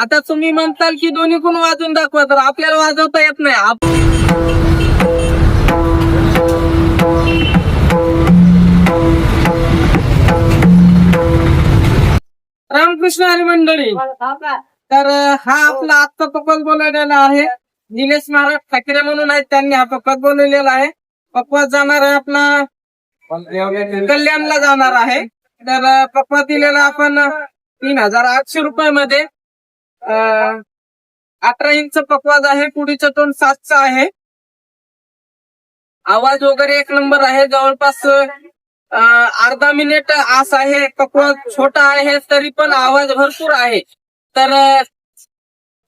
आता तुम्ही म्हणताल की दोन्ही कोण वाजून दाखवा, तर आपल्याला वाजवता येत नाही. रामकृष्ण हरी मंडळी. तर हा आपला आजचा पकवाज बोलवलेला आहे. निलेश महाराज ठाकरे म्हणून आहेत, त्यांनी हा पकवाज बोलवलेला आहे. पकवाज जाणार आहे आपला कल्याणला जाणार आहे. तर पकवाज दिलेला आपण 3800 रुपयामध्ये. 18 इंच पकवाज आहे. पुढीचं तोंड 7चं आहे. आवाज वगैरे एक नंबर आहे. जवळपास अर्धा मिनिट आस आहे. पकवाज छोटा आहे तरी पण आवाज भरपूर आहे. तर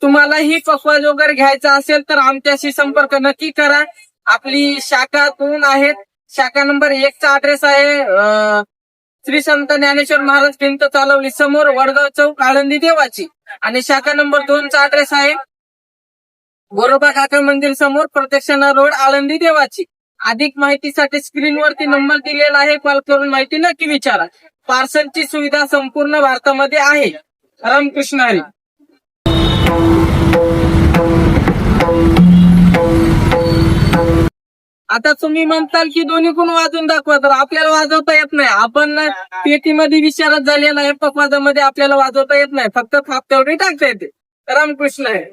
तुम्हाला ही पकवाज वगैरे घ्यायचा असेल तर आमच्याशी संपर्क नक्की करा. आपली शाखा 2 आहेत. शाखा नंबर 1 चा ऍड्रेस आहे श्री संत ज्ञानेश्वर महाराज भिंत चालवली समोर वडगाव चौक आळंदी देवाची. आणि शाखा नंबर 2 चा ऍड्रेस आहे गोरोबा काका मंदिर समोर प्रदक्षिणा रोड आळंदी देवाची. अधिक माहितीसाठी स्क्रीनवरती नंबर दिलेला आहे. कॉल करून माहिती नक्की विचारा. पार्सलची सुविधा संपूर्ण भारतामध्ये आहे. रामकृष्ण हरी. आता तुम्ही म्हणताल की दोन्ही कोण वाजून दाखवा, तर आपल्याला वाजवता येत नाही. आपण पेटीमध्ये विचारत झालेला आहे. पकवाजामध्ये आपल्याला वाजवता येत नाही. फक्त थाप तेवढी टाकता येते. रामकृष्ण हरी.